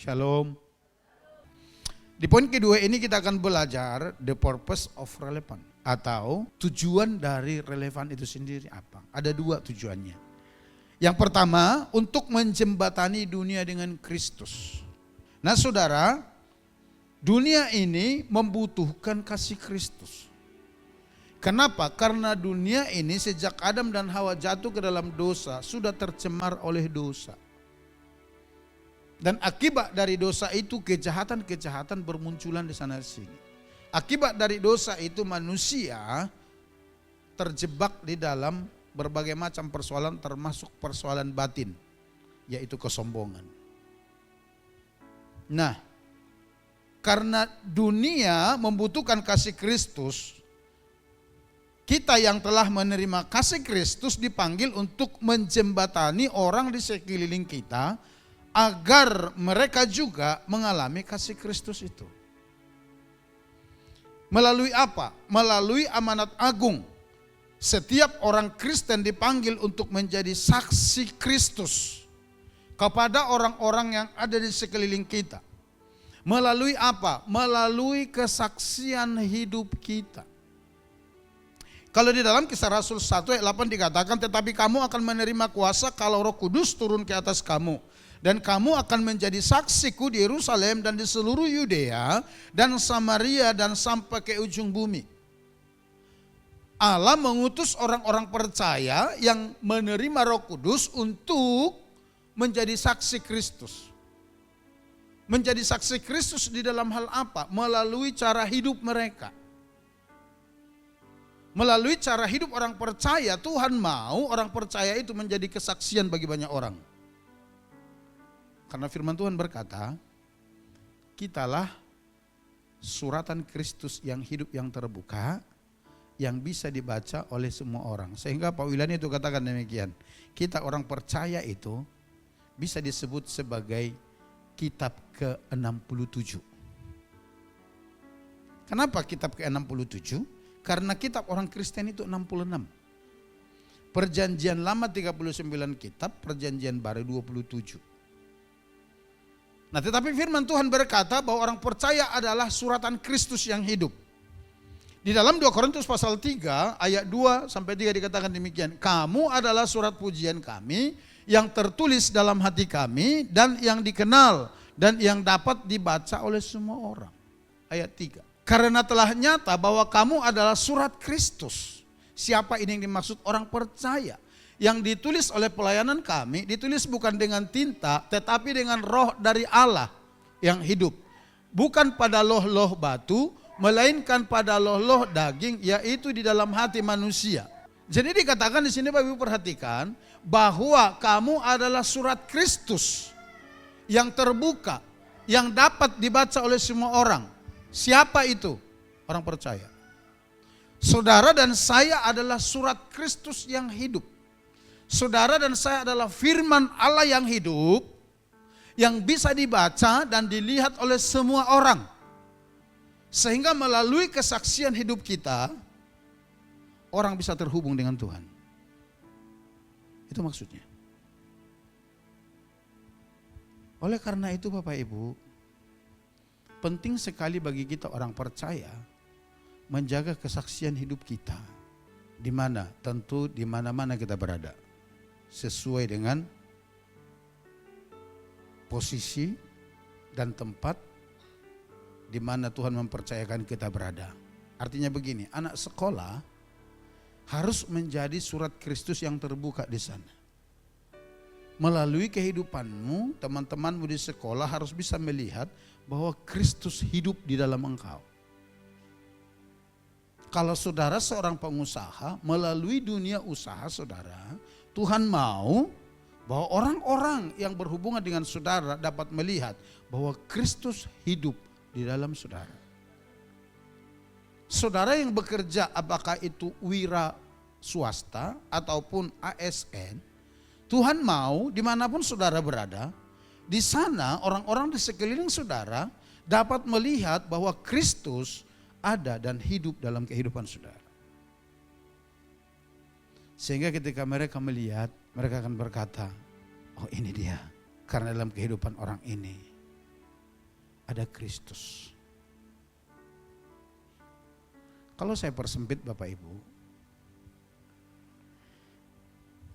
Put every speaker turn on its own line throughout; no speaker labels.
Shalom. Di poin kedua ini kita akan belajar the purpose of relevant atau tujuan dari relevan itu sendiri apa. Ada dua tujuannya. Yang pertama untuk menjembatani dunia dengan Kristus. Nah saudara, dunia ini membutuhkan kasih Kristus. Kenapa? Karena dunia ini sejak Adam dan Hawa jatuh ke dalam dosa sudah tercemar oleh dosa. Dan akibat dari dosa itu kejahatan-kejahatan bermunculan di sana sini. Akibat dari dosa itu manusia terjebak di dalam berbagai macam persoalan termasuk persoalan batin, yaitu kesombongan. Nah, karena dunia membutuhkan kasih Kristus, kita yang telah menerima kasih Kristus dipanggil untuk menjembatani orang di sekeliling kita agar mereka juga mengalami kasih Kristus itu. Melalui apa? Melalui amanat agung. Setiap orang Kristen dipanggil untuk menjadi saksi Kristus kepada orang-orang yang ada di sekeliling kita. Melalui apa? Melalui kesaksian hidup kita. Kalau di dalam Kisah Rasul 1 ayat 8 dikatakan, tetapi kamu akan menerima kuasa kalau Roh Kudus turun ke atas kamu. Dan kamu akan menjadi saksiku di Yerusalem dan di seluruh Yudea dan Samaria dan sampai ke ujung bumi. Allah mengutus orang-orang percaya yang menerima Roh Kudus untuk menjadi saksi Kristus. Menjadi saksi Kristus di dalam hal apa? Melalui cara hidup mereka. Melalui cara hidup orang percaya, Tuhan mau orang percaya itu menjadi kesaksian bagi banyak orang. Karena firman Tuhan berkata, kitalah suratan Kristus yang hidup yang terbuka, yang bisa dibaca oleh semua orang. Sehingga Pak Wilani itu katakan demikian, kita orang percaya itu bisa disebut sebagai kitab ke-67. Kenapa kitab ke-67? Karena kitab orang Kristen itu 66. Perjanjian lama 39 kitab, perjanjian baru 27. Nah tetapi firman Tuhan berkata bahwa orang percaya adalah suratan Kristus yang hidup. Di dalam 2 Korintus pasal 3 ayat 2 sampai 3 dikatakan demikian. Kamu adalah surat pujian kami yang tertulis dalam hati kami dan yang dikenal dan yang dapat dibaca oleh semua orang. Ayat 3. Karena telah nyata bahwa kamu adalah surat Kristus. Siapa ini yang dimaksud? Orang percaya. Yang ditulis oleh pelayanan kami, ditulis bukan dengan tinta, tetapi dengan roh dari Allah yang hidup. Bukan pada loh-loh batu, melainkan pada loh-loh daging, yaitu di dalam hati manusia. Jadi dikatakan di sini Bapak Ibu perhatikan, bahwa kamu adalah surat Kristus yang terbuka, yang dapat dibaca oleh semua orang. Siapa itu? Orang percaya. Saudara dan saya adalah surat Kristus yang hidup. Saudara dan saya adalah firman Allah yang hidup, yang bisa dibaca dan dilihat oleh semua orang. Sehingga melalui kesaksian hidup kita, orang bisa terhubung dengan Tuhan. Itu maksudnya. Oleh karena itu Bapak Ibu, penting sekali bagi kita orang percaya menjaga kesaksian hidup kita. Di mana? Tentu di mana-mana kita berada. Sesuai dengan posisi dan tempat di mana Tuhan mempercayakan kita berada. Artinya begini, anak sekolah harus menjadi surat Kristus yang terbuka di sana. Melalui kehidupanmu, teman-temanmu di sekolah harus bisa melihat bahwa Kristus hidup di dalam engkau. Kalau saudara seorang pengusaha, melalui dunia usaha saudara, Tuhan mau bahwa orang-orang yang berhubungan dengan saudara dapat melihat bahwa Kristus hidup di dalam saudara. Saudara yang bekerja, apakah itu wira swasta ataupun ASN, Tuhan mau dimanapun saudara berada, di sana orang-orang di sekeliling saudara dapat melihat bahwa Kristus ada dan hidup dalam kehidupan saudara. Sehingga ketika mereka melihat, mereka akan berkata, oh ini dia. Karena dalam kehidupan orang ini ada Kristus. Kalau saya persempit Bapak Ibu,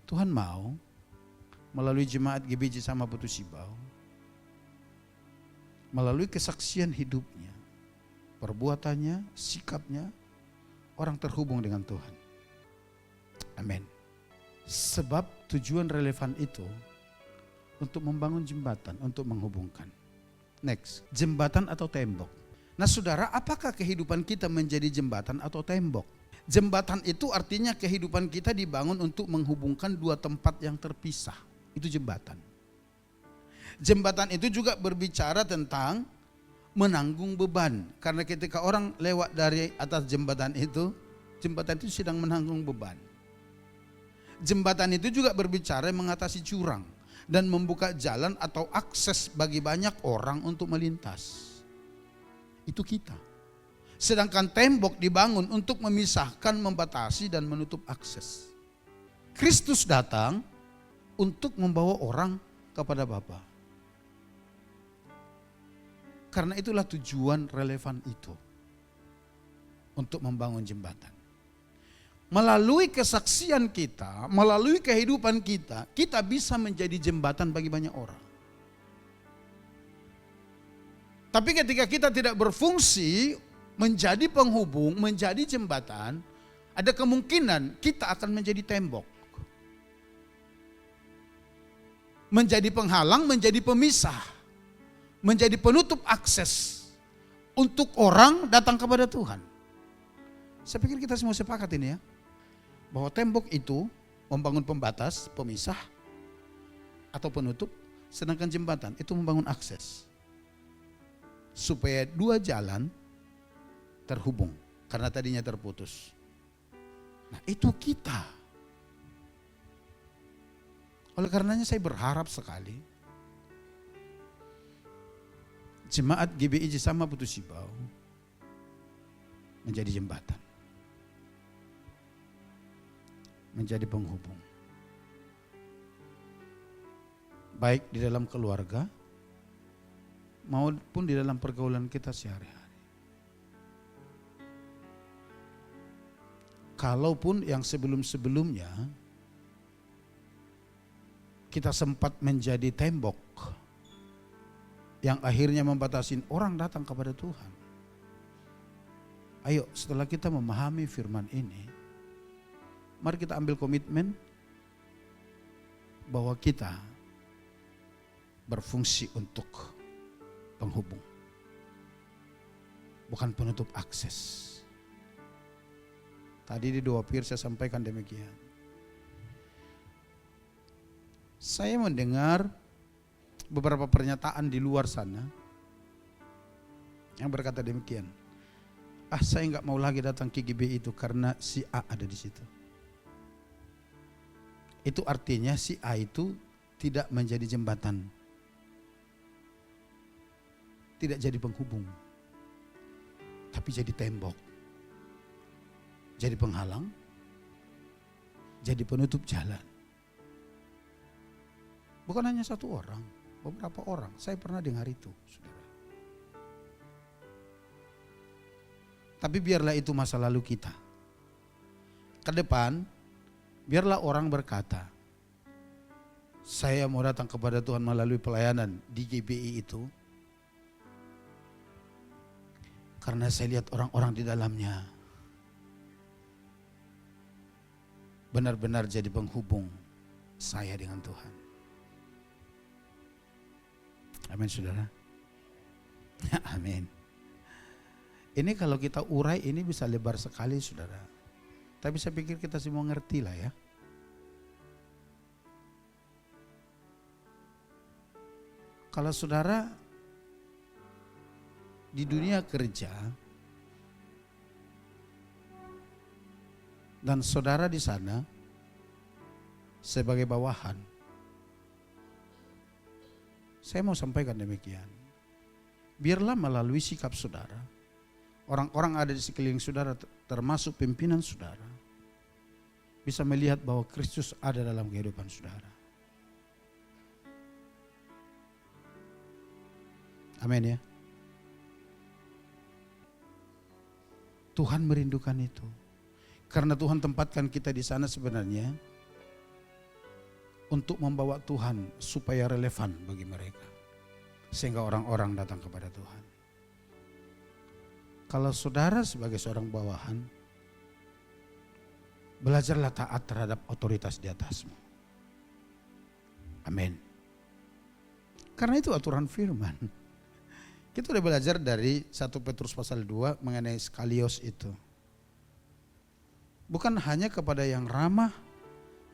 Tuhan mau melalui jemaat GBJ Sama Putu Sibau, melalui kesaksian hidupnya, perbuatannya, sikapnya, orang terhubung dengan Tuhan. Amin. Sebab tujuan relevan itu untuk membangun jembatan, untuk menghubungkan. Next, jembatan atau tembok. Nah saudara, apakah kehidupan kita menjadi jembatan atau tembok? Jembatan itu artinya kehidupan kita dibangun untuk menghubungkan dua tempat yang terpisah. Itu jembatan. Jembatan itu juga berbicara tentang menanggung beban. Karena ketika orang lewat dari atas jembatan itu sedang menanggung beban. Jembatan itu juga berbicara mengatasi jurang dan membuka jalan atau akses bagi banyak orang untuk melintas. Itu kita. Sedangkan tembok dibangun untuk memisahkan, membatasi dan menutup akses. Kristus datang untuk membawa orang kepada Bapa. Karena itulah tujuan relevan itu. Untuk membangun jembatan. Melalui kesaksian kita, melalui kehidupan kita, kita bisa menjadi jembatan bagi banyak orang. Tapi ketika kita tidak berfungsi menjadi penghubung, menjadi jembatan, ada kemungkinan kita akan menjadi tembok. Menjadi penghalang, menjadi pemisah. Menjadi penutup akses untuk orang datang kepada Tuhan. Saya pikir kita semua sepakat ini ya. Bahwa tembok itu membangun pembatas, pemisah, atau penutup. Sedangkan jembatan itu membangun akses. Supaya dua jalan terhubung. Karena tadinya terputus. Nah itu kita. Oleh karenanya saya berharap sekali. Jemaat GBIJ Sama Putu Sibau menjadi jembatan. Menjadi penghubung. Baik di dalam keluarga maupun di dalam pergaulan kita sehari-hari. Kalaupun yang sebelum-sebelumnya kita sempat menjadi tembok yang akhirnya membatasi orang datang kepada Tuhan. Ayo setelah kita memahami firman ini, mari kita ambil komitmen bahwa kita berfungsi untuk penghubung, bukan penutup akses. Tadi di 2 Pir saya sampaikan demikian. Saya mendengar beberapa pernyataan di luar sana yang berkata demikian. Saya nggak mau lagi datang ke GBI itu karena si A ada di situ. Itu artinya si A itu tidak menjadi jembatan. Tidak jadi penghubung. Tapi jadi tembok. Jadi penghalang. Jadi penutup jalan. Bukan hanya satu orang, beberapa orang. Saya pernah dengar itu, saudara. Tapi biarlah itu masa lalu kita. Ke depan, biarlah orang berkata, saya mau datang kepada Tuhan melalui pelayanan di GBI itu. Karena saya lihat orang-orang di dalamnya benar-benar jadi penghubung saya dengan Tuhan. Amin saudara. Amin. Ini kalau kita urai ini bisa lebar sekali saudara. Tapi saya pikir kita semua ngerti lah ya. Kalau saudara di dunia kerja dan saudara di sana sebagai bawahan, saya mau sampaikan demikian. Biarlah melalui sikap saudara, orang-orang ada di sekeliling saudara termasuk pimpinan saudara bisa melihat bahwa Kristus ada dalam kehidupan saudara. Amin ya. Tuhan merindukan itu. Karena Tuhan tempatkan kita di sana sebenarnya untuk membawa Tuhan supaya relevan bagi mereka. Sehingga orang-orang datang kepada Tuhan. Kalau saudara sebagai seorang bawahan, belajarlah taat terhadap otoritas di atasmu. Amin. Karena itu aturan firman. Kita udah belajar dari 1 Petrus pasal 2 mengenai skalios itu. Bukan hanya kepada yang ramah,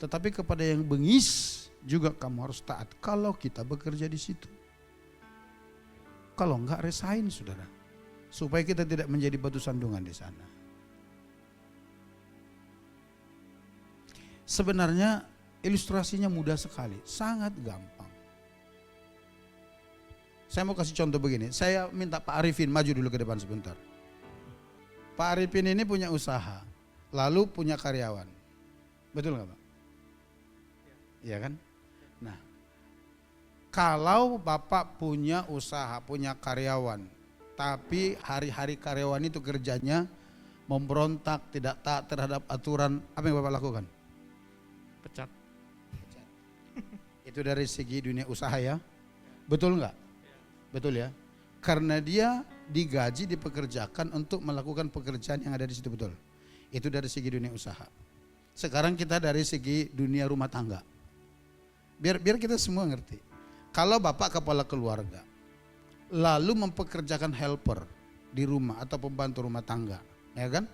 tetapi kepada yang bengis juga kamu harus taat kalau kita bekerja di situ. Kalau enggak resign saudara, supaya kita tidak menjadi batu sandungan di sana. Sebenarnya ilustrasinya mudah sekali, sangat gampang. Saya mau kasih contoh begini, saya minta Pak Arifin maju dulu ke depan sebentar. Pak Arifin ini punya usaha, lalu punya karyawan. Betul nggak Pak? Iya kan? Nah, kalau Bapak punya usaha, punya karyawan, tapi hari-hari karyawan itu kerjanya memberontak, tidak taat terhadap aturan, apa yang Bapak lakukan?
Pecat.
Itu dari segi dunia usaha ya, betul nggak? Betul ya, karena dia digaji, dipekerjakan untuk melakukan pekerjaan yang ada di situ, betul. Itu dari segi dunia usaha. Sekarang kita dari segi dunia rumah tangga. Biar kita semua ngerti. Kalau Bapak kepala keluarga, lalu mempekerjakan helper di rumah atau pembantu rumah tangga, ya kan?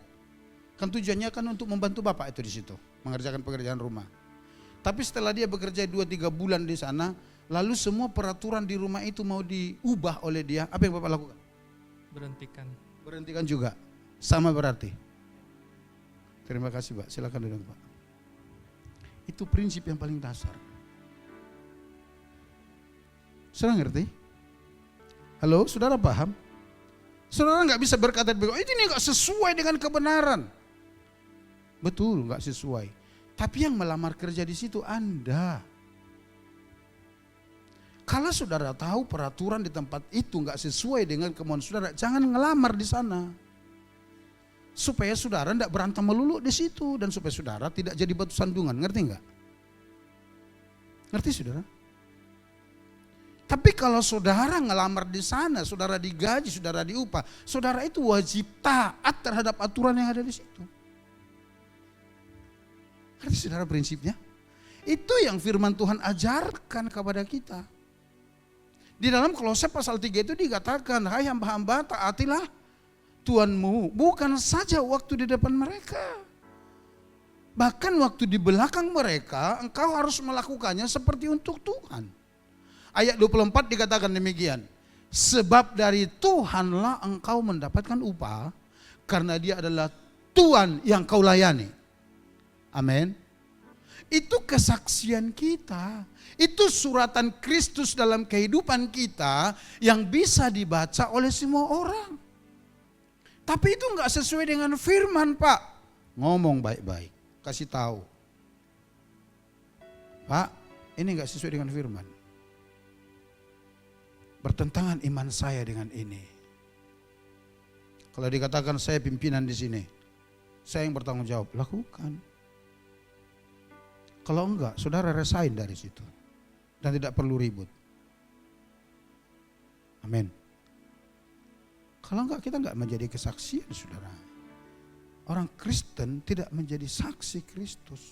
Kan tujuannya kan untuk membantu Bapak itu di situ, mengerjakan pekerjaan rumah. Tapi setelah dia bekerja 2-3 bulan di sana, lalu semua peraturan di rumah itu mau diubah oleh dia, apa yang Bapak lakukan?
Berhentikan.
Berhentikan juga, sama berarti. Terima kasih Pak, silakan duduk Pak. Itu prinsip yang paling dasar. Saudara ngerti? Halo, saudara paham? Saudara nggak bisa berkata, oh ini nggak sesuai dengan kebenaran. Betul, nggak sesuai. Tapi yang melamar kerja di situ Anda. Kalau saudara tahu peraturan di tempat itu nggak sesuai dengan kemauan saudara, jangan ngelamar di sana. Supaya saudara tidak berantem melulu di situ dan supaya saudara tidak jadi batu sandungan, ngerti nggak? Ngerti saudara? Tapi kalau saudara ngelamar di sana, saudara digaji, saudara diupah, saudara itu wajib taat terhadap aturan yang ada di situ. Ngerti saudara prinsipnya? Itu yang firman Tuhan ajarkan kepada kita. Di dalam Kolose pasal 3 itu dikatakan, hai hamba-hamba taatilah Tuhanmu, bukan saja waktu di depan mereka. Bahkan waktu di belakang mereka, engkau harus melakukannya seperti untuk Tuhan. Ayat 24 dikatakan demikian. Sebab dari Tuhanlah engkau mendapatkan upah, karena dia adalah Tuhan yang kau layani. Amin. Itu kesaksian kita. Itu suratan Kristus dalam kehidupan kita yang bisa dibaca oleh semua orang. Tapi itu enggak sesuai dengan firman Pak. Ngomong baik-baik, kasih tahu. Pak, ini enggak sesuai dengan firman. Bertentangan iman saya dengan ini. Kalau dikatakan saya pimpinan di sini, saya yang bertanggung jawab, lakukan. Kalau enggak, saudara resign dari situ dan tidak perlu ribut. Amin. Kalau enggak, kita enggak menjadi kesaksian, saudara. Orang Kristen tidak menjadi saksi Kristus.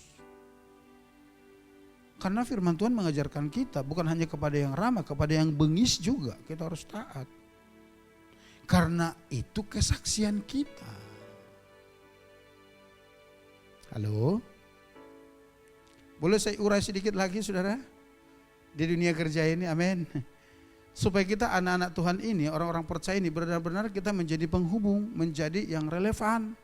Karena firman Tuhan mengajarkan kita bukan hanya kepada yang ramah, kepada yang bengis juga kita harus taat. Karena itu kesaksian kita. Halo? Boleh saya urai sedikit lagi saudara? Di dunia kerja ini, amin. Supaya kita anak-anak Tuhan ini, orang-orang percaya ini benar-benar kita menjadi penghubung, menjadi yang relevan.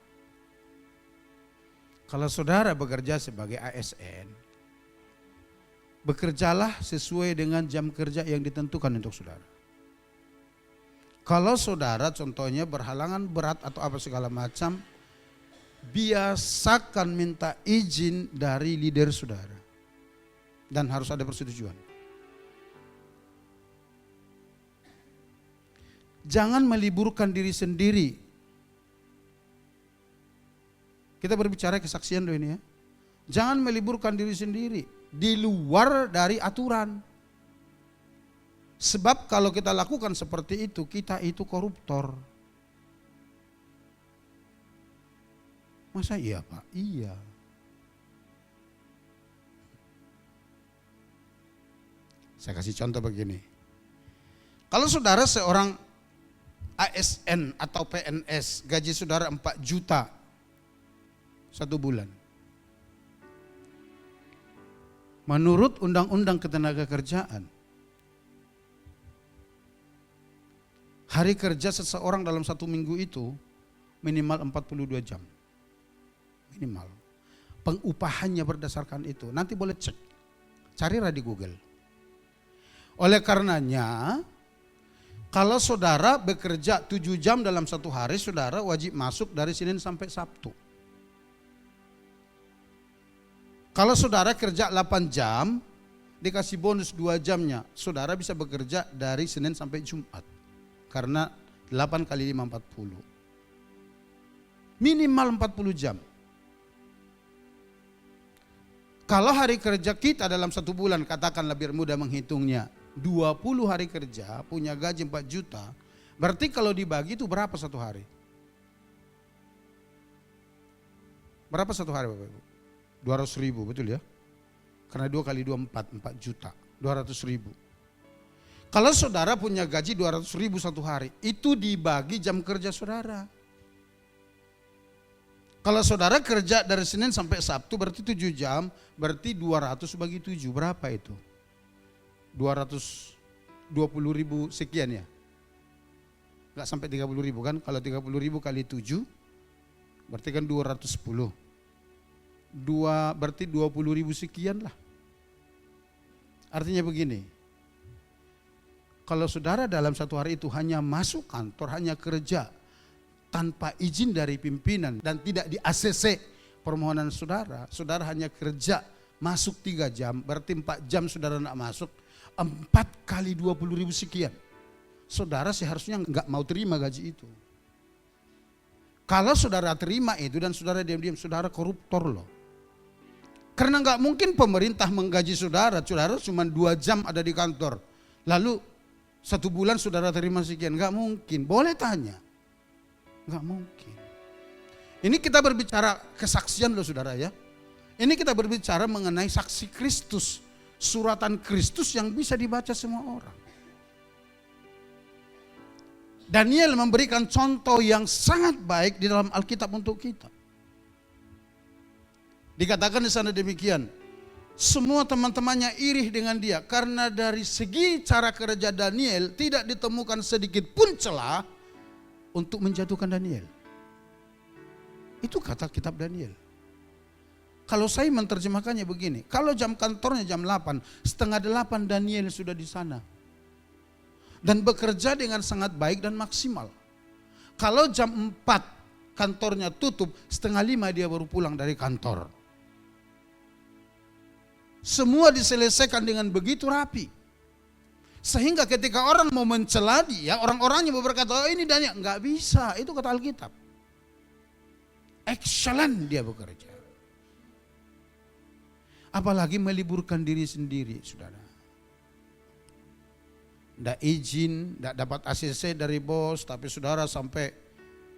Kalau saudara bekerja sebagai ASN, bekerjalah sesuai dengan jam kerja yang ditentukan untuk saudara. Kalau saudara contohnya berhalangan berat atau apa segala macam, biasakan minta izin dari leader saudara. Dan harus ada persetujuan. Jangan meliburkan diri sendiri Kita berbicara kesaksian loh ini ya. Jangan meliburkan diri sendiri di luar dari aturan. Sebab kalau kita lakukan seperti itu, kita itu koruptor. Masa iya Pak? Iya. Saya kasih contoh begini. Kalau saudara seorang ASN atau PNS, gaji saudara 4 juta 1 bulan. Menurut Undang-Undang Ketenagakerjaan, hari kerja seseorang dalam 1 minggu itu minimal 42 jam. Minimal. Pengupahannya berdasarkan itu. Nanti boleh cek. Carilah di Google. Oleh karenanya, kalau saudara bekerja 7 jam dalam 1 hari, saudara wajib masuk dari Senin sampai Sabtu. Kalau saudara kerja 8 jam, dikasih bonus 2 jamnya, saudara bisa bekerja dari Senin sampai Jumat. Karena 8 kali 5, 40. Minimal 40 jam. Kalau hari kerja kita dalam 1 bulan, katakanlah biar mudah menghitungnya, 20 hari kerja punya gaji 4 juta, berarti kalau dibagi itu berapa 1 hari? Berapa 1 hari Bapak Ibu? 200 ribu, betul ya? Karena 2 kali 2 4 juta, 200 ribu. Kalau saudara punya gaji 200 ribu 1 hari, itu dibagi jam kerja saudara. Kalau saudara kerja dari Senin sampai Sabtu berarti 7 jam, berarti 200 bagi 7, berapa itu? 220 ribu sekian ya? Enggak sampai 30 ribu kan? Kalau 30 ribu kali 7, berarti kan 210. Berarti 20 ribu sekian lah. Artinya begini, kalau saudara dalam 1 hari itu hanya masuk kantor, hanya kerja tanpa izin dari pimpinan dan tidak di ACC permohonan saudara, saudara hanya kerja masuk 3 jam, berarti 4 jam saudara tidak masuk, 4 kali 20 ribu sekian. Saudara seharusnya enggak mau terima gaji itu. Kalau saudara terima itu dan saudara diam-diam, saudara koruptor loh. Karena enggak mungkin pemerintah menggaji saudara, saudara cuma 2 jam ada di kantor. Lalu 1 bulan saudara terima sekian, enggak mungkin. Boleh tanya. Enggak mungkin. Ini kita berbicara kesaksian loh saudara ya. Ini kita berbicara mengenai saksi Kristus. Suratan Kristus yang bisa dibaca semua orang. Daniel memberikan contoh yang sangat baik di dalam Alkitab untuk kita. Dikatakan di sana demikian, semua teman-temannya iri dengan dia karena dari segi cara kerja Daniel tidak ditemukan sedikit pun celah untuk menjatuhkan Daniel. Itu kata kitab Daniel. Kalau saya menerjemahkannya begini, kalau jam kantornya jam 8, setengah 8 Daniel sudah di sana. Dan bekerja dengan sangat baik dan maksimal. Kalau jam 4 kantornya tutup, setengah 5 dia baru pulang dari kantor. Semua diselesaikan dengan begitu rapi. Sehingga ketika orang mau mencela dia, orang-orangnya berkata, oh ini Daniel. Enggak bisa, itu kata Alkitab. Excellent dia bekerja. Apalagi meliburkan diri sendiri, saudara. Tidak izin, tidak dapat ACC dari bos, tapi saudara sampai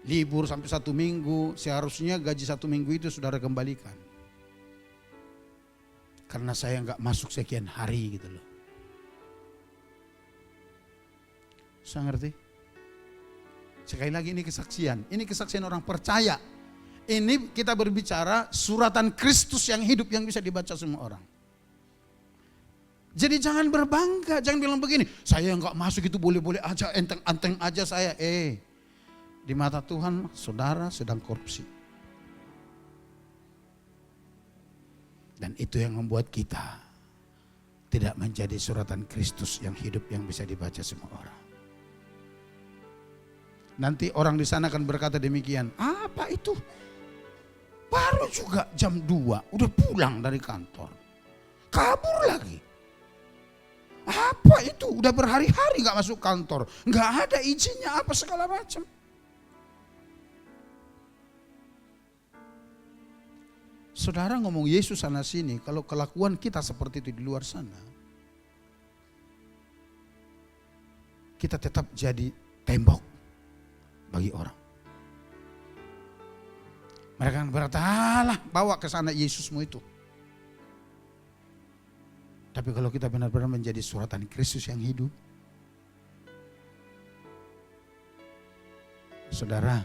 libur sampai 1 minggu, seharusnya gaji 1 minggu itu saudara kembalikan. Karena saya enggak masuk sekian hari gitu loh. Saya ngerti? Sekali lagi ini kesaksian orang percaya. Ini kita berbicara suratan Kristus yang hidup yang bisa dibaca semua orang. Jadi jangan berbangga, jangan bilang begini, saya enggak masuk itu boleh-boleh aja, enteng-enteng aja saya. Di mata Tuhan saudara sedang korupsi. Dan itu yang membuat kita tidak menjadi suratan Kristus yang hidup yang bisa dibaca semua orang. Nanti orang di sana akan berkata demikian, apa itu? Baru juga jam 2, udah pulang dari kantor. Kabur lagi. Apa itu? Udah berhari-hari gak masuk kantor. Gak ada izinnya apa segala macam. Saudara ngomong Yesus sana sini, kalau kelakuan kita seperti itu di luar sana, kita tetap jadi tembok bagi orang. Mereka akan berkata, alah bawa ke sana Yesusmu itu. Tapi kalau kita benar-benar menjadi suratan Kristus yang hidup, saudara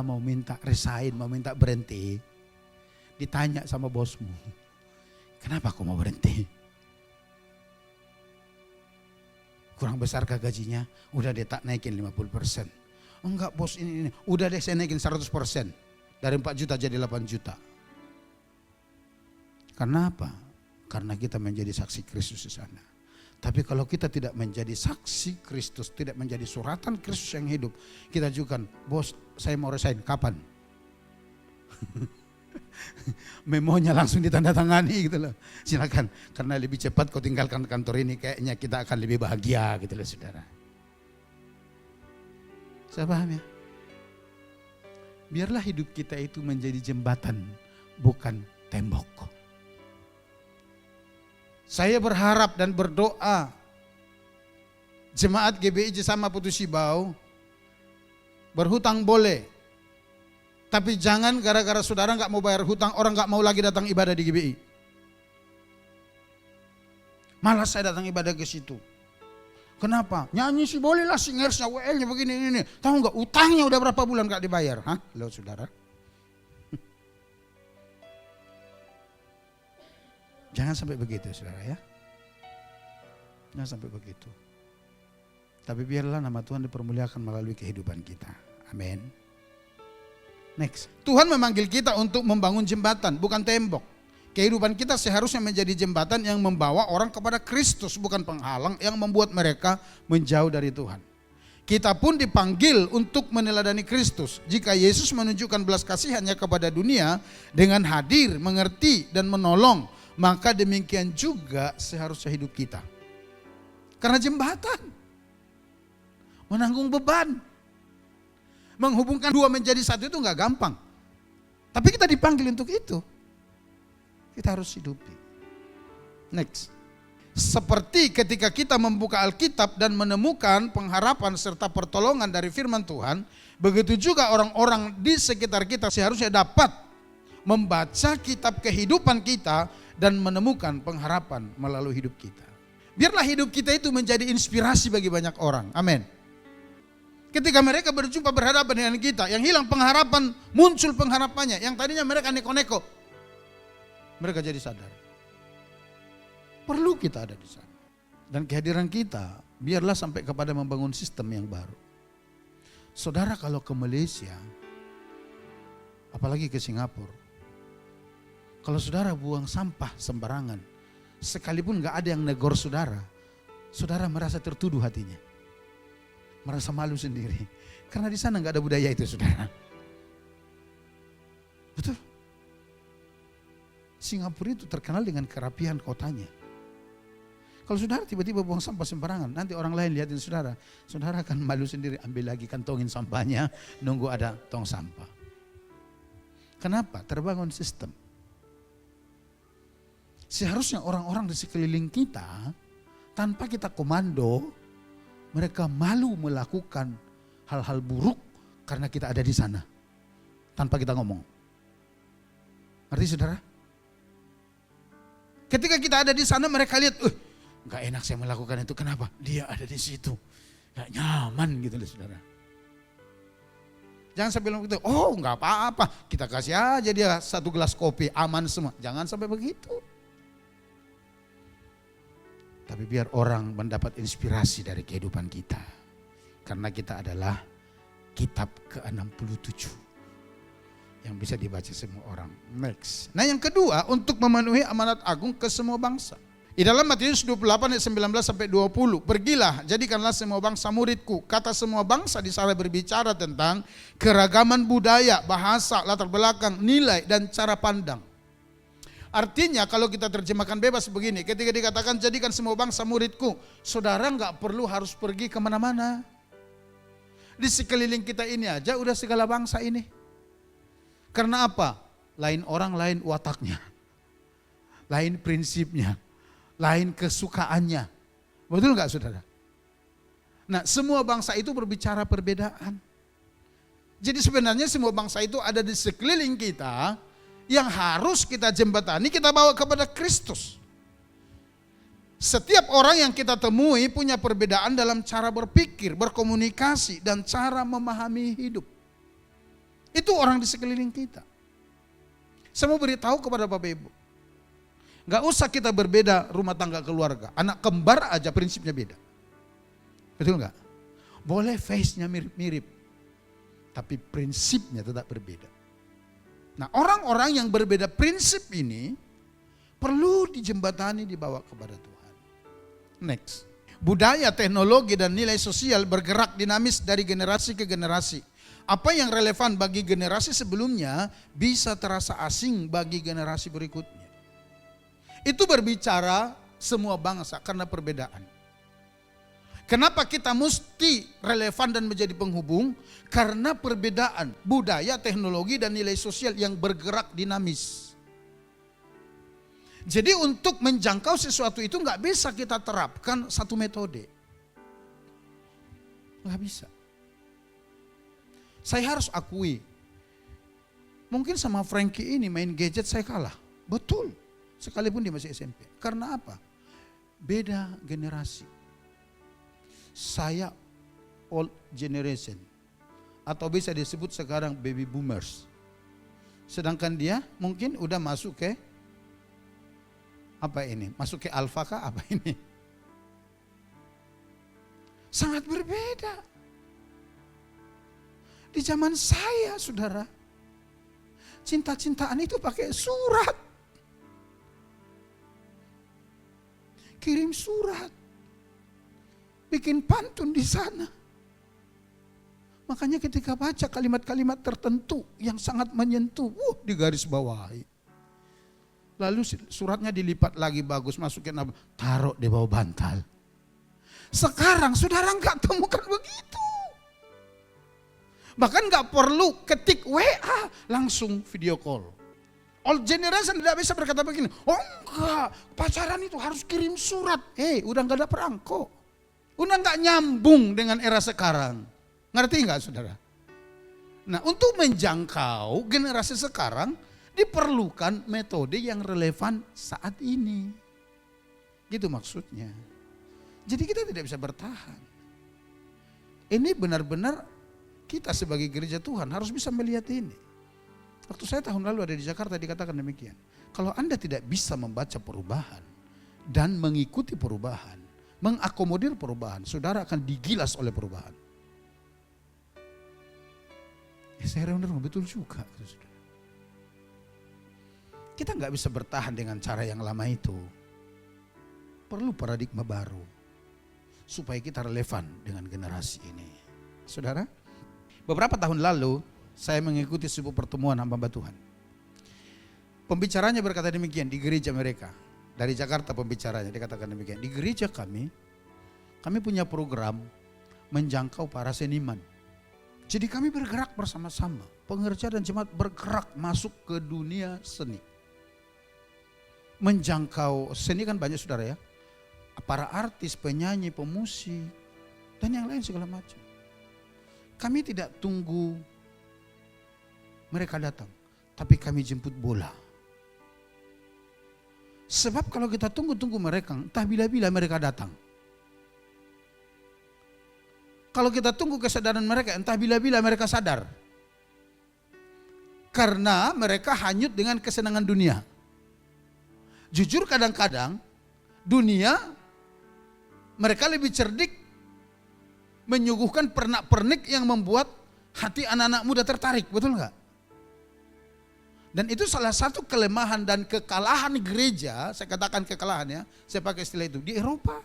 mau minta resign, mau minta berhenti, ditanya sama bosmu, kenapa kau mau berhenti? Kurang besar ke gajinya? Udah deh tak naikin 50%. Enggak bos ini. Udah deh saya naikin 100%. Dari 4 juta jadi 8 juta. Karena apa? Karena kita menjadi saksi Kristus di sana. Tapi kalau kita tidak menjadi saksi Kristus, tidak menjadi suratan Kristus yang hidup, kita ajukan, bos saya mau resign, kapan? Memonya langsung ditandatangani gitu loh. Silakan, karena lebih cepat kau tinggalkan kantor ini, kayaknya kita akan lebih bahagia gitu loh saudara. Saya paham ya? Biarlah hidup kita itu menjadi jembatan, bukan tembok. Saya berharap dan berdoa jemaat GBI Jisama Putu Sibau berhutang boleh, tapi jangan gara-gara saudara nggak mau bayar hutang, orang nggak mau lagi datang ibadah di GBI. Malas saya datang ibadah ke situ. Kenapa? Nyanyi sih boleh lah, singersnya, WL-nya begini ini. Tahu nggak utangnya udah berapa bulan nggak dibayar? Hah? Loh saudara. Jangan sampai begitu saudara ya. Jangan sampai begitu. Tapi biarlah nama Tuhan dipermuliakan melalui kehidupan kita. Amin. Next. Tuhan memanggil kita untuk membangun jembatan, bukan tembok. Kehidupan kita seharusnya menjadi jembatan yang membawa orang kepada Kristus, bukan penghalang yang membuat mereka menjauh dari Tuhan. Kita pun dipanggil untuk meneladani Kristus. Jika Yesus menunjukkan belas kasihannya kepada dunia dengan hadir, mengerti dan menolong, maka demikian juga seharusnya hidup kita. Karena jembatan menanggung beban. Menghubungkan dua menjadi satu itu enggak gampang. Tapi kita dipanggil untuk itu. Kita harus hidupi. Next. Seperti ketika kita membuka Alkitab dan menemukan pengharapan serta pertolongan dari firman Tuhan, begitu juga orang-orang di sekitar kita seharusnya dapat membaca kitab kehidupan kita dan menemukan pengharapan melalui hidup kita. Biarlah hidup kita itu menjadi inspirasi bagi banyak orang. Amin. Ketika mereka berjumpa berhadapan dengan kita, yang hilang pengharapan, muncul pengharapannya. Yang tadinya mereka neko-neko, mereka jadi sadar. Perlu kita ada di sana. Dan kehadiran kita, biarlah sampai kepada membangun sistem yang baru. Saudara kalau ke Malaysia, apalagi ke Singapura, kalau saudara buang sampah sembarangan, sekalipun gak ada yang negor saudara, saudara merasa tertuduh hatinya. Merasa malu sendiri. Karena di sana gak ada budaya itu saudara. Betul. Singapura itu terkenal dengan kerapian kotanya. Kalau saudara tiba-tiba buang sampah sembarangan, nanti orang lain lihatin saudara, saudara akan malu sendiri, ambil lagi kantongin sampahnya, nunggu ada tong sampah. Kenapa? Terbangun sistem. Seharusnya orang-orang di sekeliling kita, tanpa kita komando, mereka malu melakukan hal-hal buruk karena kita ada di sana. Tanpa kita ngomong. Ngerti saudara? Ketika kita ada di sana mereka lihat, gak enak saya melakukan itu. Kenapa? Dia ada di situ. Gak nyaman gitu loh saudara. Jangan sampai bilang gitu, oh gak apa-apa. Kita kasih aja dia 1 gelas kopi, aman semua. Jangan sampai begitu. Tapi biar orang mendapat inspirasi dari kehidupan kita. Karena kita adalah kitab ke-67 yang bisa dibaca semua orang. Next. Nah yang kedua, untuk memenuhi amanat agung ke semua bangsa. Di dalam Matius 28 ayat 19 sampai 20, pergilah jadikanlah semua bangsa muridku. Kata semua bangsa di sana berbicara tentang keragaman budaya, bahasa, latar belakang, nilai dan cara pandang. Artinya kalau kita terjemahkan bebas begini, ketika dikatakan jadikan semua bangsa muridku, saudara nggak perlu harus pergi kemana-mana. Di sekeliling kita ini aja udah segala bangsa ini. Karena apa? lain orang, lain wataknya, lain prinsipnya, lain kesukaannya. Betul nggak saudara? Nah, semua bangsa itu berbicara perbedaan. Jadi sebenarnya semua bangsa itu ada di sekeliling kita yang harus kita jembatani, kita bawa kepada Kristus. Setiap orang yang kita temui punya perbedaan dalam cara berpikir, berkomunikasi, dan cara memahami hidup. Itu orang di sekeliling kita. Saya mau beritahu kepada Bapak Ibu, gak usah kita berbeda rumah tangga keluarga. Anak kembar aja prinsipnya beda. Betul gak? Boleh face-nya mirip-mirip, tapi prinsipnya tetap berbeda. Nah, orang-orang yang berbeda prinsip ini perlu dijembatani, dibawa kepada Tuhan. Next. Budaya, teknologi, dan nilai sosial bergerak dinamis dari generasi ke generasi. Apa yang relevan bagi generasi sebelumnya bisa terasa asing bagi generasi berikutnya. Itu berbicara semua bangsa karena perbedaan. Kenapa kita mesti relevan dan menjadi penghubung? Karena perbedaan budaya, teknologi, dan nilai sosial yang bergerak dinamis. Jadi untuk menjangkau sesuatu itu nggak bisa kita terapkan satu metode. Nggak bisa. Saya harus akui, mungkin sama Frankie ini main gadget saya kalah. Betul, sekalipun dia masih SMP. Karena apa? Beda generasi. Saya old generation, atau bisa disebut sekarang baby boomers. Sedangkan dia mungkin udah masuk ke apa ini? Masuk ke alfa kah apa ini? Sangat berbeda. Di zaman saya, saudara, cinta-cintaan itu pakai surat. Kirim surat. Bikin pantun di sana. Makanya ketika baca kalimat-kalimat tertentu yang sangat menyentuh, digaris bawahi. Lalu suratnya dilipat lagi bagus, masukin apa? Taruh di bawah bantal. Sekarang saudara nggak temukan begitu. Bahkan nggak perlu ketik WA, langsung video call. Old generation tidak bisa berkata begini, oh enggak, pacaran itu harus kirim surat. Udah nggak ada perangko. Udah nggak nyambung dengan era sekarang. Ngerti nggak saudara? Nah, untuk menjangkau generasi sekarang, diperlukan metode yang relevan saat ini. Gitu maksudnya. Jadi kita tidak bisa bertahan. Ini benar-benar kita sebagai gereja Tuhan harus bisa melihat ini. Waktu saya tahun lalu ada di Jakarta dikatakan demikian. Kalau Anda tidak bisa membaca perubahan dan mengikuti perubahan, mengakomodir perubahan, saudara akan digilas oleh perubahan. Saya benar betul juga. Kita nggak bisa bertahan dengan cara yang lama itu. Perlu paradigma baru supaya kita relevan dengan generasi ini. Saudara, beberapa tahun lalu saya mengikuti sebuah pertemuan hamba Tuhan. Pembicaranya berkata demikian di gereja mereka. Dari Jakarta pembicaranya dikatakan demikian. Di gereja kami punya program menjangkau para seniman. Jadi kami bergerak bersama-sama. Pengerja dan jemaat bergerak masuk ke dunia seni. Menjangkau seni kan banyak saudara ya. Para artis, penyanyi, pemusik, dan yang lain segala macam. Kami tidak tunggu mereka datang, tapi kami jemput bola. Sebab kalau kita tunggu-tunggu mereka, entah bila-bila mereka datang. Kalau kita tunggu kesadaran mereka, entah bila-bila mereka sadar. Karena mereka hanyut dengan kesenangan dunia. Jujur kadang-kadang dunia mereka lebih cerdik menyuguhkan pernak-pernik yang membuat hati anak-anak muda tertarik, betul enggak? Dan itu salah satu kelemahan dan kekalahan gereja, saya katakan kekalahan ya, saya pakai istilah itu, di Eropa.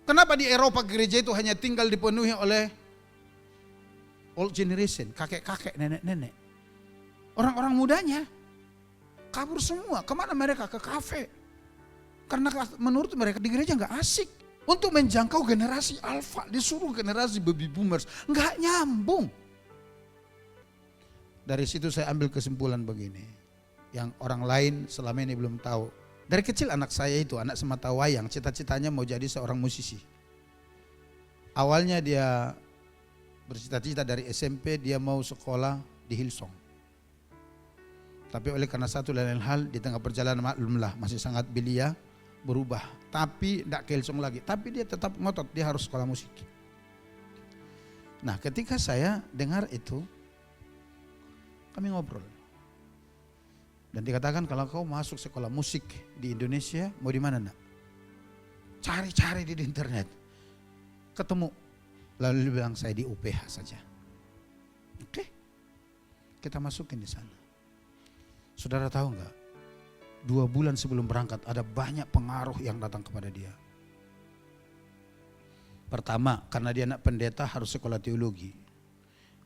Kenapa di Eropa gereja itu hanya tinggal dipenuhi oleh old generation, kakek-kakek, nenek-nenek. Orang-orang mudanya kabur semua. Kemana mereka? Ke kafe. Karena menurut mereka di gereja nggak asik. Untuk menjangkau generasi alfa, disuruh generasi baby boomers. Nggak nyambung. Dari situ saya ambil kesimpulan begini, yang orang lain selama ini belum tahu. Dari kecil anak saya itu, anak semata wayang, cita-citanya mau jadi seorang musisi. Awalnya dia bercita-cita dari SMP dia mau sekolah di Hillsong. Tapi oleh karena satu dan lain hal di tengah perjalanan maklumlah masih sangat belia, berubah. Tapi tidak ke Hillsong lagi, tapi dia tetap ngotot dia harus sekolah musik. Nah ketika saya dengar itu, kami ngobrol. Dan dikatakan kalau kau masuk sekolah musik di Indonesia, mau di mana nak? Cari-cari di internet. Ketemu. Lalu dia bilang saya di UPH saja. Oke. Kita masukin di sana. Saudara tahu enggak? 2 bulan sebelum berangkat ada banyak pengaruh yang datang kepada dia. Pertama, karena dia anak pendeta harus sekolah teologi.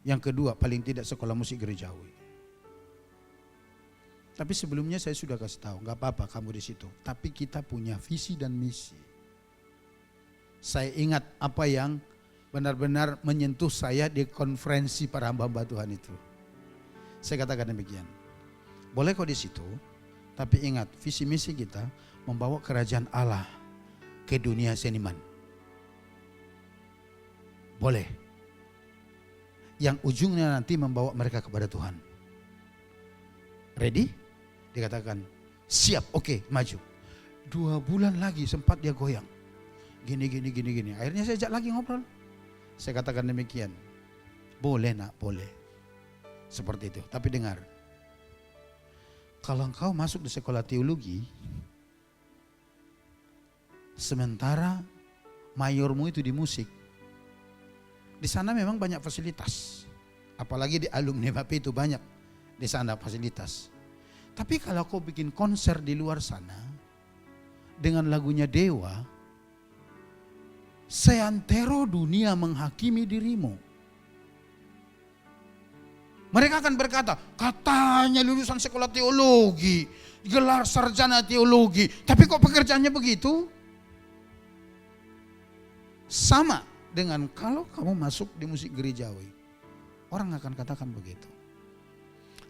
Yang kedua, paling tidak sekolah musik gerejawi. Tapi sebelumnya saya sudah kasih tahu, nggak apa-apa kamu di situ. Tapi kita punya visi dan misi. Saya ingat apa yang benar-benar menyentuh saya di konferensi para hamba-hamba Tuhan itu. Saya katakan demikian. Boleh kok di situ, tapi ingat visi misi kita membawa kerajaan Allah ke dunia seniman. Boleh. Yang ujungnya nanti membawa mereka kepada Tuhan. Ready? Dikatakan siap, oke, maju. 2 bulan lagi sempat dia goyang. Gini. Akhirnya saya ajak lagi ngobrol. Saya katakan demikian. Boleh nak, boleh. Seperti itu. Tapi dengar. Kalau engkau masuk di sekolah teologi, sementara mayormu itu di musik, di sana memang banyak fasilitas. Apalagi di alumni BAP itu banyak di sana fasilitas. Tapi kalau kau bikin konser di luar sana dengan lagunya Dewa, seantero dunia menghakimi dirimu. Mereka akan berkata, katanya lulusan sekolah teologi, gelar sarjana teologi, tapi kok pekerjaannya begitu? Sama dengan kalau kamu masuk di musik gerejawi, orang akan katakan begitu.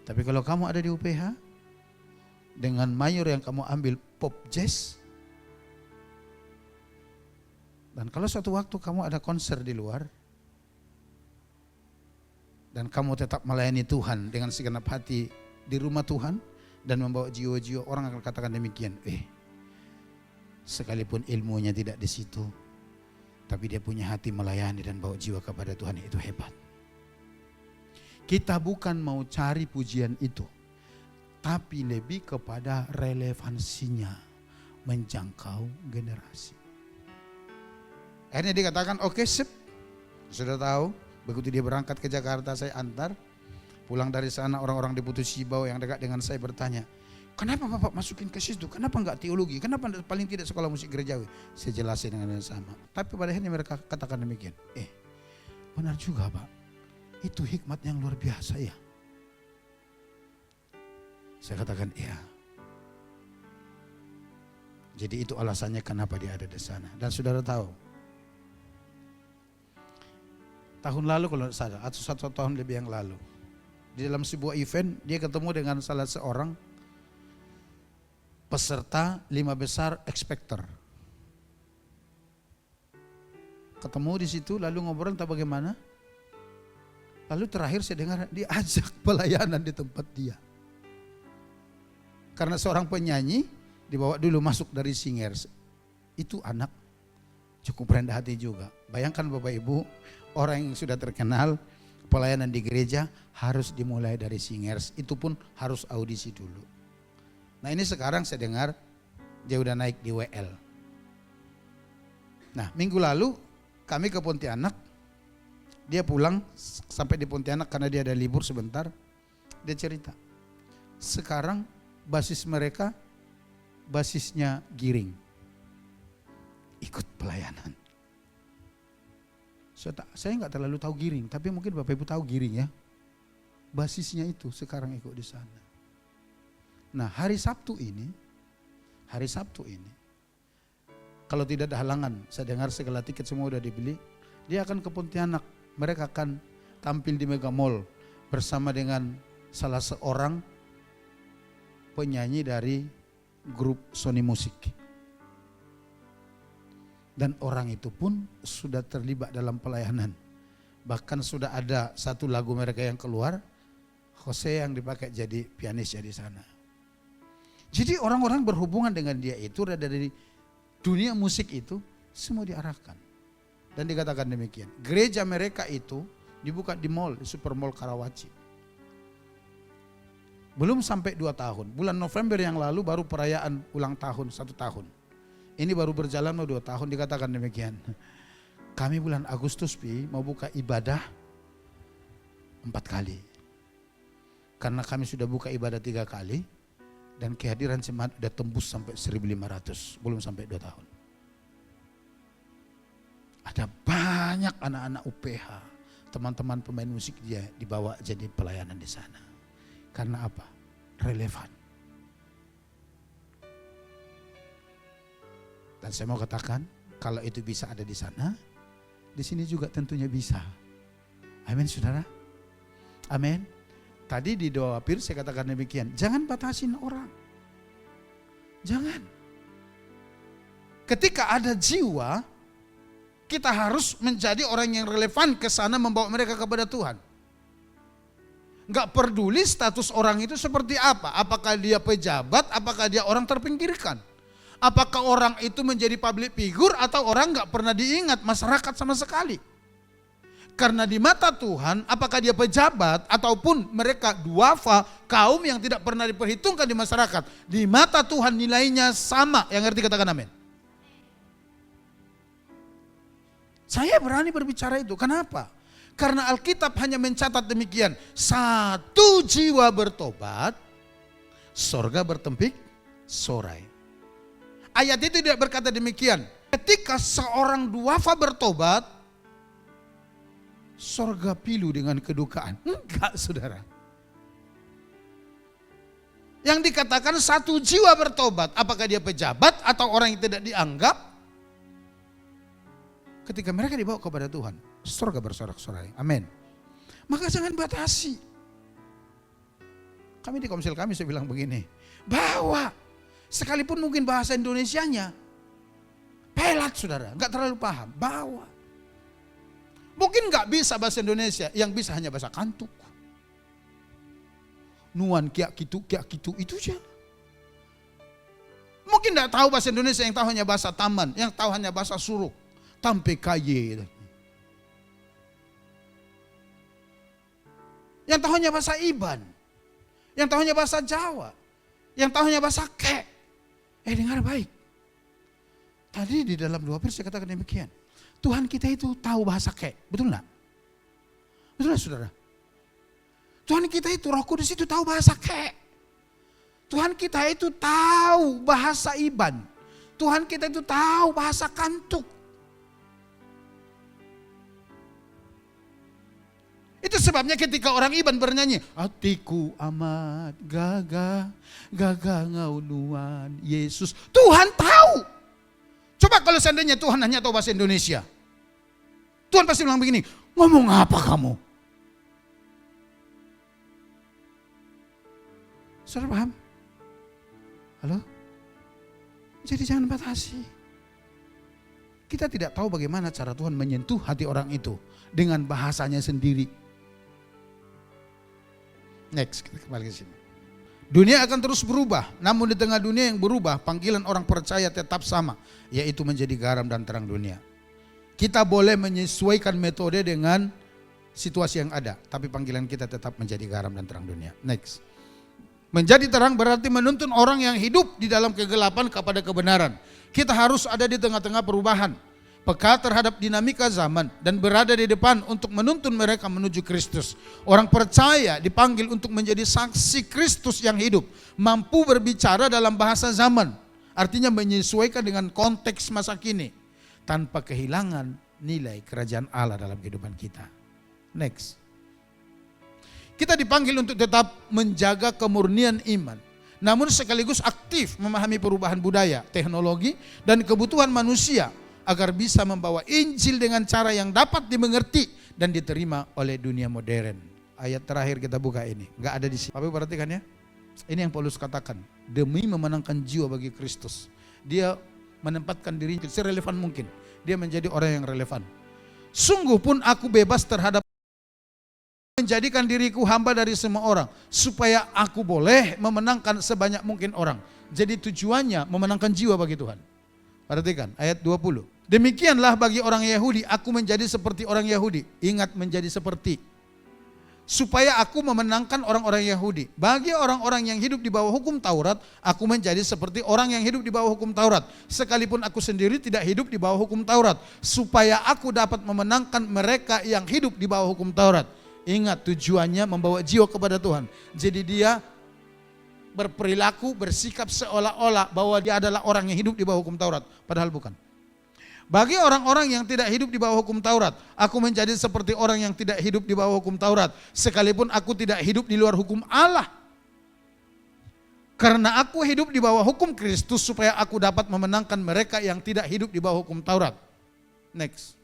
Tapi kalau kamu ada di UPH, dengan mayor yang kamu ambil pop jazz, dan kalau suatu waktu kamu ada konser di luar, dan kamu tetap melayani Tuhan dengan segenap hati di rumah Tuhan, dan membawa jiwa-jiwa, orang akan katakan demikian, sekalipun ilmunya tidak di situ, tapi dia punya hati melayani dan bawa jiwa kepada Tuhan, itu hebat. Kita bukan mau cari pujian itu, tapi lebih kepada relevansinya menjangkau generasi. Akhirnya dikatakan oke, sip. Sudah tahu, begitu dia berangkat ke Jakarta saya antar. Pulang dari sana orang-orang di Putus Sibau yang dekat dengan saya bertanya, kenapa Bapak masukin ke situ? Kenapa enggak teologi? Kenapa paling tidak sekolah musik gerejawi? Saya jelasin dengan yang sama. Tapi pada akhirnya mereka katakan demikian. Benar juga Pak. Itu hikmat yang luar biasa ya. Saya katakan iya. Jadi itu alasannya kenapa dia ada di sana. Dan saudara tahu, tahun lalu kalau tidak salah, atau 1 tahun lebih yang lalu, di dalam sebuah event dia ketemu dengan salah seorang peserta 5 besar X-Factor. Ketemu di situ lalu ngobrol entah bagaimana. Lalu terakhir saya dengar dia ajak pelayanan di tempat dia. Karena seorang penyanyi dibawa dulu masuk dari singers. Itu anak cukup rendah hati juga. Bayangkan Bapak Ibu, orang yang sudah terkenal pelayanan di gereja harus dimulai dari singers. Itu pun harus audisi dulu. Nah ini sekarang saya dengar dia udah naik di WL. Nah minggu lalu kami ke Pontianak. Dia pulang sampai di Pontianak karena dia ada libur sebentar. Dia cerita. Sekarang basis mereka, basisnya Giring. Ikut pelayanan. Saya nggak terlalu tahu Giring, tapi mungkin Bapak Ibu tahu Giring ya. Basisnya itu sekarang ikut di sana. Nah hari Sabtu ini, kalau tidak ada halangan, saya dengar segala tiket semua udah dibeli, dia akan ke Pontianak. Mereka akan tampil di Mega Mall bersama dengan salah seorang penyanyi dari grup Sony Musik. Dan orang itu pun sudah terlibat dalam pelayanan. Bahkan sudah ada satu lagu mereka yang keluar, Jose yang dipakai jadi pianisnya di sana. Jadi orang-orang berhubungan dengan dia itu dari dunia musik itu semua diarahkan. Dan dikatakan demikian, gereja mereka itu dibuka di mall, di Super Mall Karawaci. Belum sampai 2 tahun, bulan November yang lalu baru perayaan ulang tahun 1 tahun. Ini baru berjalan 2 tahun, dikatakan demikian. Kami bulan Agustus mau buka ibadah 4 kali. Karena kami sudah buka ibadah 3 kali dan kehadiran jemaat sudah tembus sampai 1.500, belum sampai 2 tahun. Ada banyak anak-anak UPH, teman-teman pemain musik dia dibawa jadi pelayanan di sana. Karena apa? Relevan. Dan saya mau katakan, kalau itu bisa ada di sana, di sini juga tentunya bisa. Amin, saudara. Amin. Tadi di doa Pir saya katakan demikian, jangan batasin orang. Jangan. Ketika ada jiwa, kita harus menjadi orang yang relevan ke sana membawa mereka kepada Tuhan. Enggak peduli status orang itu seperti apa. Apakah dia pejabat, apakah dia orang terpinggirkan. Apakah orang itu menjadi public figure atau orang enggak pernah diingat masyarakat sama sekali. Karena di mata Tuhan, apakah dia pejabat ataupun mereka duafa, kaum yang tidak pernah diperhitungkan di masyarakat. Di mata Tuhan nilainya sama. Yang ngerti katakan amin. Saya berani berbicara itu. Kenapa? Karena Alkitab hanya mencatat demikian. 1 jiwa bertobat, sorga bertempik sorai. Ayat itu tidak berkata demikian. Ketika seorang duafa bertobat, sorga pilu dengan kedukaan. Enggak, saudara. Yang dikatakan 1 jiwa bertobat, apakah dia pejabat atau orang yang tidak dianggap? Ketika mereka dibawa kepada Tuhan, surga bersorak-sorai. Amin. Maka jangan batasi. Kami di komsel kami saya bilang begini, bahwa sekalipun mungkin bahasa Indonesianya pelat, saudara, nggak terlalu paham, bawa. Mungkin nggak bisa bahasa Indonesia, yang bisa hanya bahasa kantuk. Nuan kiak kitu itu aja. Mungkin nggak tahu bahasa Indonesia, yang tahu hanya bahasa taman, yang tahu hanya bahasa suruk. Tampe kaye. Yang tahunya bahasa Iban. Yang tahunya bahasa Jawa. Yang tahunya bahasa Kek. Dengar baik. Tadi di dalam 2 Pir saya katakan demikian. Tuhan kita itu tahu bahasa Kek. Betul enggak? Betul enggak, saudara? Tuhan kita itu Roh Kudus itu tahu bahasa Kek. Tuhan kita itu tahu bahasa Iban. Tuhan kita itu tahu bahasa Kantuk. Itu sebabnya ketika orang Iban bernyanyi, hatiku amat gagah, gagah ngaunuan Yesus. Tuhan tahu. Coba kalau seandainya Tuhan hanya tahu bahasa Indonesia. Tuhan pasti bilang begini, ngomong apa kamu? Saudara paham? Halo? Jadi jangan batasi. Kita tidak tahu bagaimana cara Tuhan menyentuh hati orang itu dengan bahasanya sendiri. Next, kita kembali ke sini. Dunia akan terus berubah, namun di tengah dunia yang berubah, panggilan orang percaya tetap sama, yaitu menjadi garam dan terang dunia. Kita boleh menyesuaikan metode dengan situasi yang ada, tapi panggilan kita tetap menjadi garam dan terang dunia. Next. Menjadi terang berarti menuntun orang yang hidup di dalam kegelapan kepada kebenaran. Kita harus ada di tengah-tengah perubahan, peka terhadap dinamika zaman dan berada di depan untuk menuntun mereka menuju Kristus. Orang percaya dipanggil untuk menjadi saksi Kristus yang hidup, mampu berbicara dalam bahasa zaman, artinya menyesuaikan dengan konteks masa kini, tanpa kehilangan nilai kerajaan Allah dalam kehidupan kita. Next. Kita dipanggil untuk tetap menjaga kemurnian iman, namun sekaligus aktif memahami perubahan budaya, teknologi, dan kebutuhan manusia, agar bisa membawa Injil dengan cara yang dapat dimengerti dan diterima oleh dunia modern. ayat terakhir kita buka ini. Enggak ada di sini. Tapi perhatikan ya. Ini yang Paulus katakan. Demi memenangkan jiwa bagi Kristus. Dia menempatkan dirinya serelevan mungkin. Dia menjadi orang yang relevan. Sungguh pun aku bebas terhadap menjadikan diriku hamba dari semua orang. Supaya aku boleh memenangkan sebanyak mungkin orang. Jadi tujuannya memenangkan jiwa bagi Tuhan. Perhatikan ayat 20. Demikianlah bagi orang Yahudi, aku menjadi seperti orang Yahudi. Ingat, menjadi seperti. Supaya aku memenangkan orang-orang Yahudi. Bagi orang-orang yang hidup di bawah hukum Taurat, aku menjadi seperti orang yang hidup di bawah hukum Taurat. Sekalipun aku sendiri tidak hidup di bawah hukum Taurat. Supaya aku dapat memenangkan mereka yang hidup di bawah hukum Taurat. Ingat, tujuannya membawa jiwa kepada Tuhan. Jadi dia berperilaku, bersikap seolah-olah bahwa dia adalah orang yang hidup di bawah hukum Taurat. Padahal bukan. Bagi orang-orang yang tidak hidup di bawah hukum Taurat, aku menjadi seperti orang yang tidak hidup di bawah hukum Taurat. Sekalipun aku tidak hidup di luar hukum Allah. Karena aku hidup di bawah hukum Kristus supaya aku dapat memenangkan mereka yang tidak hidup di bawah hukum Taurat. Next.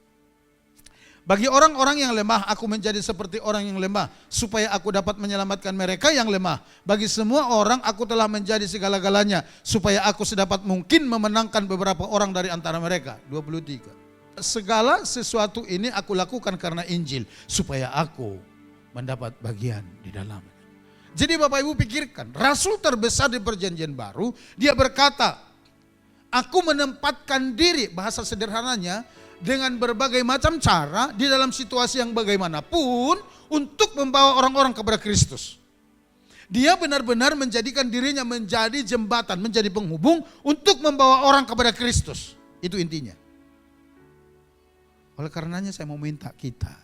Bagi orang-orang yang lemah, aku menjadi seperti orang yang lemah, supaya aku dapat menyelamatkan mereka yang lemah. Bagi semua orang, aku telah menjadi segala-galanya, supaya aku sedapat mungkin memenangkan beberapa orang dari antara mereka. 23. Segala sesuatu ini aku lakukan karena Injil, supaya aku mendapat bagian di dalamnya. Jadi Bapak Ibu pikirkan, Rasul terbesar di Perjanjian Baru, dia berkata, aku menempatkan diri, bahasa sederhananya, dengan berbagai macam cara di dalam situasi yang bagaimanapun untuk membawa orang-orang kepada Kristus. Dia benar-benar menjadikan dirinya menjadi jembatan, menjadi penghubung untuk membawa orang kepada Kristus. Itu intinya. Oleh karenanya saya mau minta kita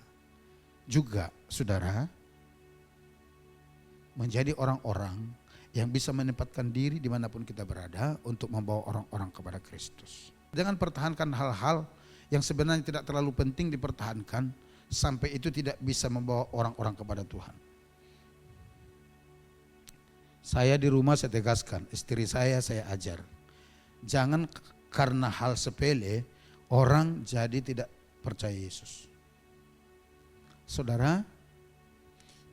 juga, saudara, menjadi orang-orang yang bisa menempatkan diri dimanapun kita berada untuk membawa orang-orang kepada Kristus. Jangan pertahankan hal-hal yang sebenarnya tidak terlalu penting dipertahankan sampai itu tidak bisa membawa orang-orang kepada Tuhan. Saya di rumah saya tegaskan, istri saya ajar. Jangan karena hal sepele orang jadi tidak percaya Yesus. Saudara,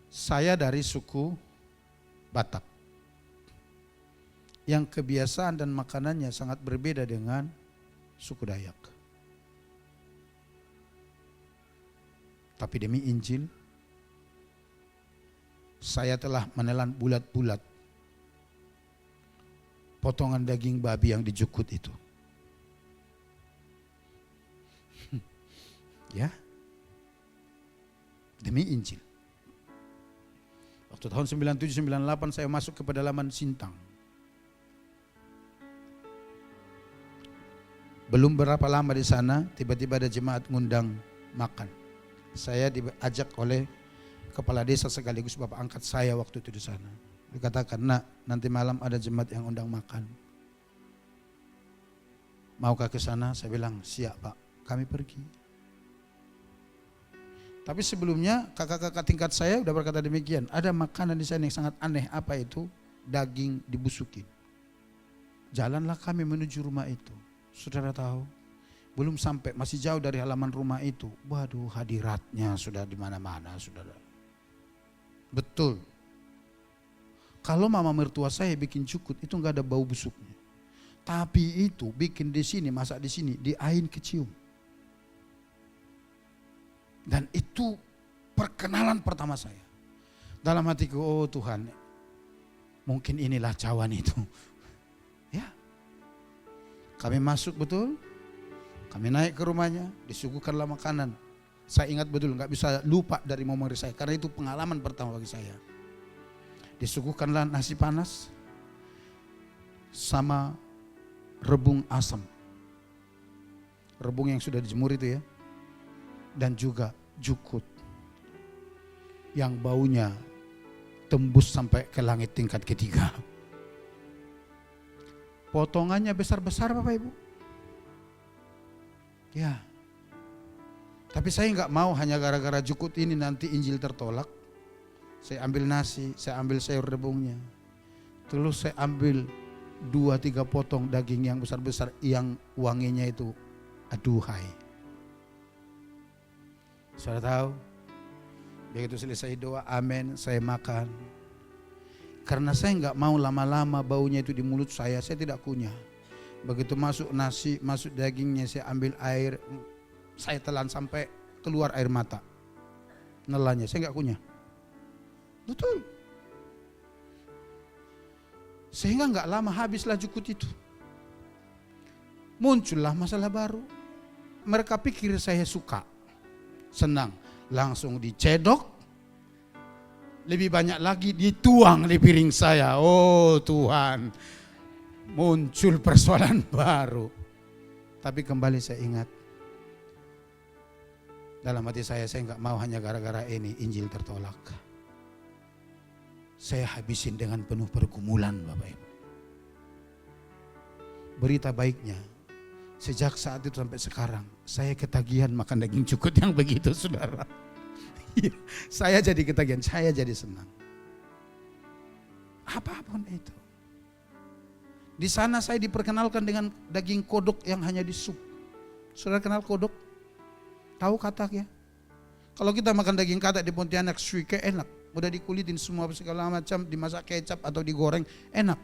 saya dari suku Batak. Yang kebiasaan dan makanannya sangat berbeda dengan suku Dayak. Tapi demi Injil, saya telah menelan bulat-bulat potongan daging babi yang dijukut itu. Ya, demi Injil. Waktu tahun 97-98 saya masuk ke pedalaman Sintang. Belum berapa lama di sana, tiba-tiba ada jemaat ngundang makan. Saya diajak oleh kepala desa sekaligus bapak angkat saya waktu itu di sana. Dikatakan, nak, nanti malam ada jemaat yang undang makan. Maukah ke sana? Saya bilang, siap Pak, kami pergi. Tapi sebelumnya kakak-kakak tingkat saya udah berkata demikian. Ada makanan di sana yang sangat aneh, apa itu? Daging dibusukin. Jalanlah kami menuju rumah itu. Saudara tahu? Belum sampai, masih jauh dari halaman rumah itu. Waduh, hadiratnya sudah di mana-mana, saudara. Betul. Kalau mama mertua saya bikin cukut, itu enggak ada bau busuknya. Tapi itu bikin di sini, masak di sini, di ain kecium. Dan itu perkenalan pertama saya. Dalam hatiku, oh Tuhan, mungkin inilah cawan itu. Ya. Kami masuk betul. Kami naik ke rumahnya, disuguhkanlah makanan. Saya ingat betul, nggak bisa lupa dari memori saya, karena itu pengalaman pertama bagi saya. Disuguhkanlah nasi panas sama rebung asam. Rebung yang sudah dijemur itu ya. Dan juga jukut yang baunya tembus sampai ke langit tingkat ketiga. Potongannya besar-besar Bapak Ibu. Ya, tapi saya nggak mau hanya gara-gara jukut ini nanti Injil tertolak. Saya ambil nasi, saya ambil sayur rebungnya. Terus saya ambil 2-3 potong daging yang besar-besar yang wanginya itu aduhai. Saudara tahu, Begitu selesai doa, amin, saya makan. Karena saya nggak mau lama-lama baunya itu di mulut saya tidak kunyah. Begitu masuk nasi, masuk dagingnya, saya ambil air, saya telan sampai keluar air mata. Nelannya, saya nggak kunyah. Betul. Sehingga nggak lama habislah jukut itu. Muncullah masalah baru. Mereka pikir saya suka, senang. Langsung dicedok. Lebih banyak lagi dituang di piring saya. Oh Tuhan, muncul persoalan baru. Tapi kembali saya ingat, dalam hati saya nggak mau hanya gara-gara ini Injil tertolak. Saya habisin dengan penuh pergumulan, Bapak Ibu. Berita baiknya, sejak saat itu sampai sekarang, saya ketagihan makan daging cukut yang begitu, saudara. Saya jadi ketagihan, saya jadi senang. Apapun itu. Di sana saya diperkenalkan dengan daging kodok yang hanya di sup. Saudara kenal kodok? Tahu katak ya? Kalau kita makan daging katak di Pontianak, suike enak. Udah dikulitin semua segala macam, dimasak kecap atau digoreng, enak.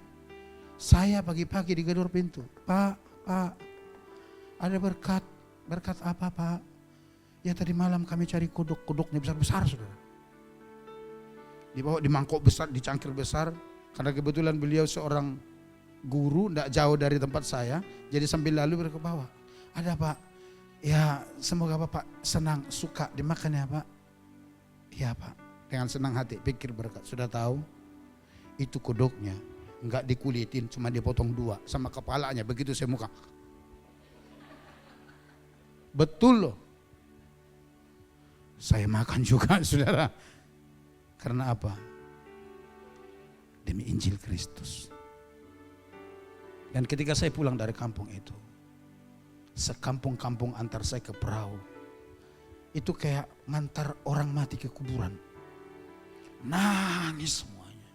Saya pagi-pagi digedor pintu. Pak, ada berkat. Berkat apa, Pak? Ya tadi malam kami cari kodoknya besar-besar, saudara. Dibawa di mangkok besar, di cangkir besar. Karena kebetulan beliau seorang guru, tidak jauh dari tempat saya. Jadi sambil lalu mereka bawa. Ada Pak, ya semoga Bapak senang, suka dimakan ya Pak. Iya Pak, dengan senang hati pikir berkat. Sudah tahu, itu kodoknya enggak dikulitin, cuma dipotong dua sama kepalanya. Begitu saya muka. Betul loh. Saya makan juga, saudara. Karena apa? Demi Injil Kristus. Dan ketika saya pulang dari kampung itu, sekampung-kampung antar saya ke perahu, itu kayak ngantar orang mati ke kuburan. Nangis semuanya.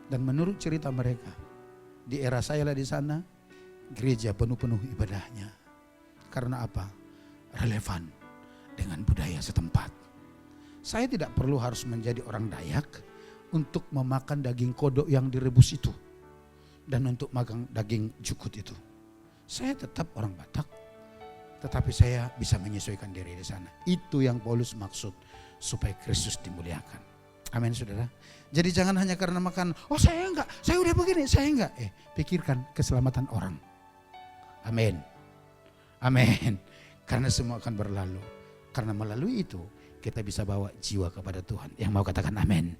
Dan menurut cerita mereka, di era saya lah di sana, gereja penuh-penuh ibadahnya. Karena apa? Relevan dengan budaya setempat. Saya tidak perlu harus menjadi orang Dayak untuk memakan daging kodok yang direbus itu dan untuk makan daging jukut itu. Saya tetap orang Batak, tetapi saya bisa menyesuaikan diri di sana. Itu yang Paulus maksud, supaya Kristus dimuliakan. Amin, saudara. Jadi jangan hanya karena makan, oh saya enggak, saya udah begini, saya enggak. Pikirkan keselamatan orang. Amin. Amin. Karena semua akan berlalu. Karena melalui itu kita bisa bawa jiwa kepada Tuhan. Yang mau katakan amin.